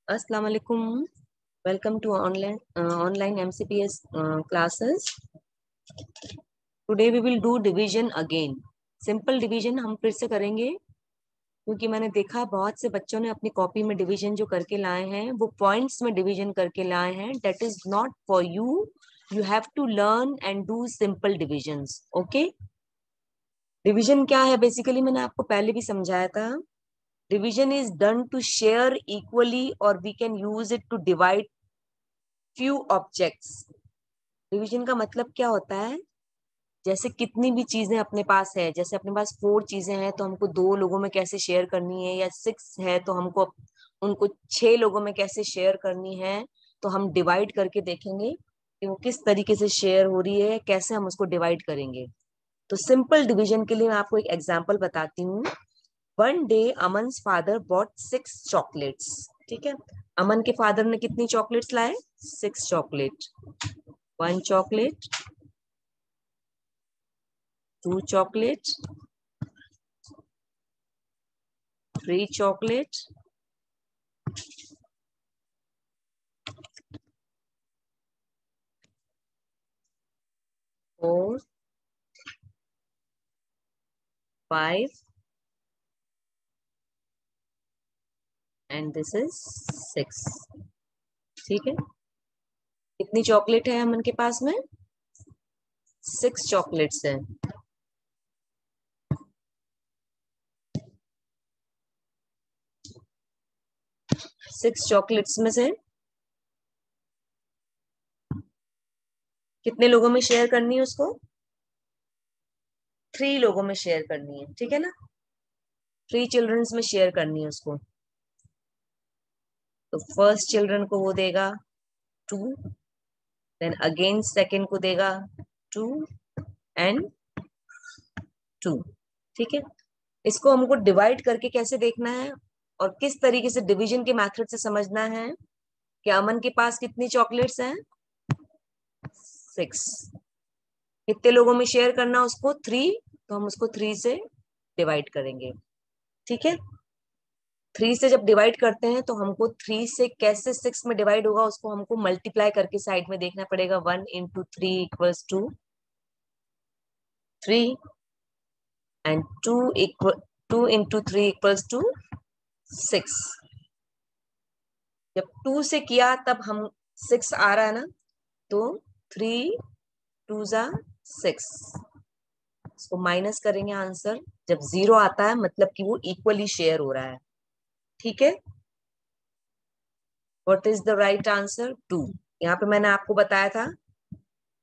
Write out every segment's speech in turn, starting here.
Assalamu alaikum. Welcome to online MCPS classes. Today we will do division again. Simple division हम फिर से करेंगे क्योंकि मैंने देखा बहुत से बच्चों ने अपनी कॉपी में डिवीजन जो करके लाए हैं वो पॉइंट्स में डिवीजन करके लाए हैं. That is not for you. You have to learn and do simple divisions. Okay? Division क्या है? बेसिकली मैंने आपको पहले भी समझाया था. Division is done to share equally or we can use it to divide few objects. Division का मतलब क्या होता है? जैसे कितनी भी चीजें अपने पास है, जैसे अपने पास 4 चीजें हैं तो हमको 2 लोगों में कैसे शेयर करनी है, या 6 है तो हमको उनको 6 लोगों में कैसे शेयर करनी है. तो हम डिवाइड करके देखेंगे कि वो किस तरीके से शेयर हो रही है, कैसे हम उसको डिवाइड करेंगे. तो सिंपल डिवीजन के लिए मैं आपको एक एग्जाम्पल बताती हूँ. One day Aman's father bought 6 chocolates. ठीक है, अमन के फादर ने कितनी चॉकलेट्स लाए? 6 chocolate. 1 chocolate, 2 chocolate, 3 chocolate, 4, 5 and this is 6. ठीक है, कितनी चॉकलेट है अमन के पास में? 6 चॉकलेट्स हैं. 6 चॉकलेट्स में से कितने लोगों में शेयर करनी है उसको? 3 लोगों में शेयर करनी है. ठीक है ना, 3 चिल्ड्रंस में शेयर करनी है उसको. तो फर्स्ट चिल्ड्रन को वो देगा 2, देन अगेन सेकेंड को देगा 2 एंड 2. ठीक है, इसको हमको डिवाइड करके कैसे देखना है और किस तरीके से डिवीजन के मेथड से समझना है कि अमन के पास कितनी चॉकलेट्स हैं? 6. कितने लोगों में शेयर करना उसको? 3. तो हम उसको 3 से डिवाइड करेंगे. ठीक है, 3 से जब डिवाइड करते हैं तो हमको 3 से कैसे 6 में डिवाइड होगा उसको हमको मल्टीप्लाई करके साइड में देखना पड़ेगा. 1 into 3 equals to 3 and 2 into 3 equals to 6. जब 2 से किया तब हम 6 आ रहा है ना, तो 3 2 जा 6. इसको माइनस करेंगे आंसर. जब 0 आता है मतलब कि वो इक्वली शेयर हो रहा है. ठीक है, what is the right answer? 2. यहाँ पे मैंने आपको बताया था,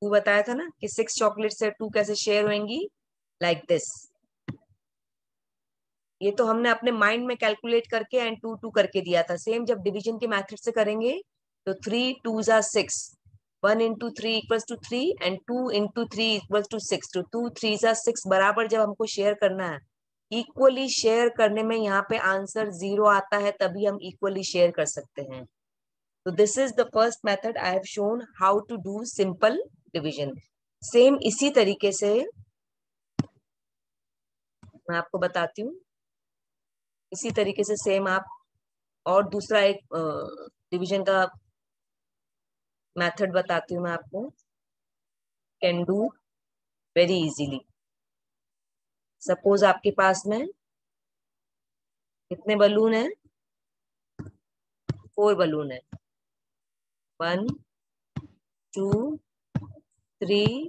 2 बताया था ना कि 6 चॉकलेट से 2 कैसे शेयर होंगी, लाइक दिस. ये तो हमने अपने माइंड में कैलकुलेट करके एंड 2 2 करके दिया था. सेम जब डिवीजन के मेथड से करेंगे तो 3 2 जा 6, 1 into 3 equals to 3 and 2 into 3 equals to 6. तो 2 3 जा 6 बराबर जब हमको शेयर करना है, इक्वली शेयर करने में यहाँ पे आंसर 0 आता है तभी हम इक्वली शेयर कर सकते हैं. तो this is the first method I have shown how to do simple division. Same इसी तरीके से मैं आपको बताती हूँ. इसी तरीके से सेम आप और दूसरा एक डिवीजन का मेथड बताती हूँ मैं आपको. Can do very easily. Suppose आपके पास में कितने बलून है? 4 बलून है. 1 2 3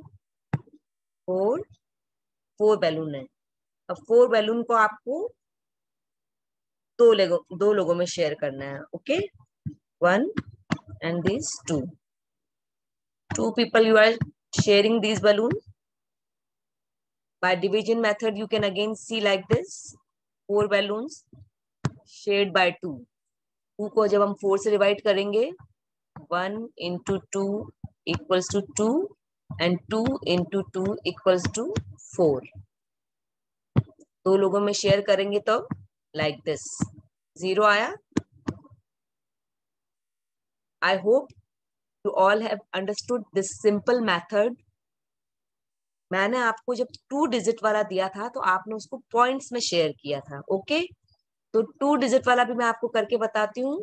4. 4 बैलून है. अब 4 बैलून को आपको 2 लोगों में शेयर करना है. Okay, 1 and these 2. 2 people you are sharing these balloons. By division method you can again see like this. 4 balloons shared by 2. 2 को जब हम 4 से डिवाइड करेंगे, 1 into 2 equals to 2 and 2 into 2 equals to 4. 2 लोगों में शेयर करेंगे तो लाइक दिस 0 आया. I hope you all have understood this simple method. मैंने आपको जब 2 डिजिट वाला दिया था तो आपने उसको पॉइंट्स में शेयर किया था. ओके, तो 2 डिजिट वाला भी मैं आपको करके बताती हूँ.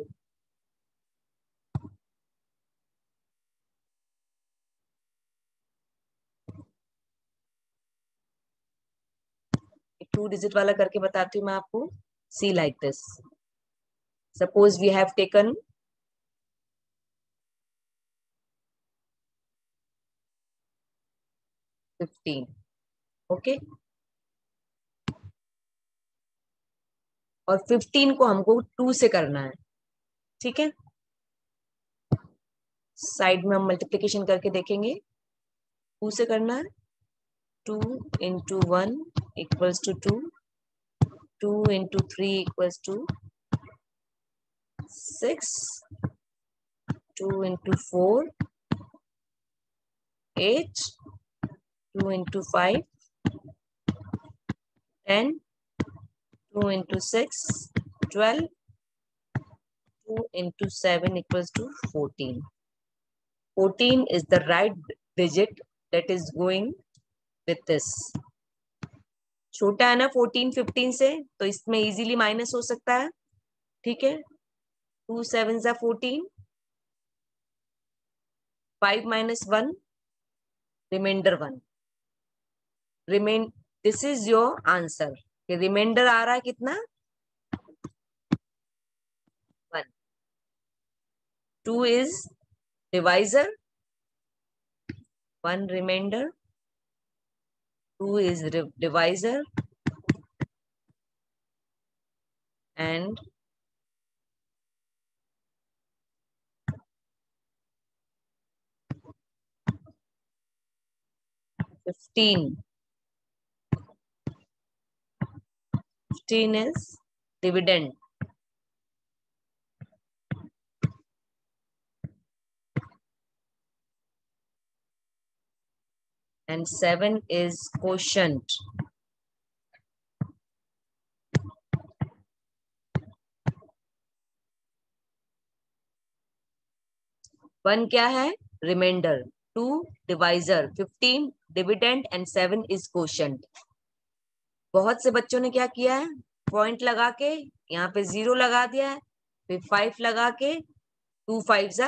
2 डिजिट वाला करके बताती हूँ मैं आपको. See like this. Suppose we have taken 15. Okay. और 15 को हमको 2 से करना है. ठीक है. साइड में हम मल्टीप्लीकेशन करके देखेंगे. 2 से करना है. 2 into 1 equals to 2. 2 into 3 equals to 6. 2 into 4 8. 2 into 5 10. 2 into 6 12. 2 into 7 equals to 14. 14 is the right digit that is going with this. छोटा है ना 14 15 से, तो इसमें इजीली माइनस हो सकता है. ठीक है. 2 7s are 14. 5 minus 1 remainder 1. Remain this is your answer. Remainder आ रहा है कितना? 1. 2 is divisor. 1 remainder. 2 is divisor. And 15. 15 is dividend. And 7 is quotient. One क्या है? Reminder. 2 divisor. 15 dividend and 7 is quotient. बहुत से बच्चों ने क्या किया है? पॉइंट लगा के यहाँ पे 0 लगा दिया है, फिर 5 लगा के 2 5s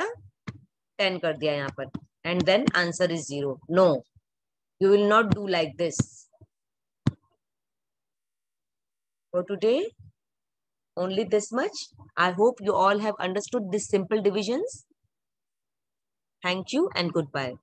10 कर दिया यहाँ पर, and then answer is 0. No, you will not do like this. For today, only this much. I hope you all have understood these simple divisions. Thank you and goodbye.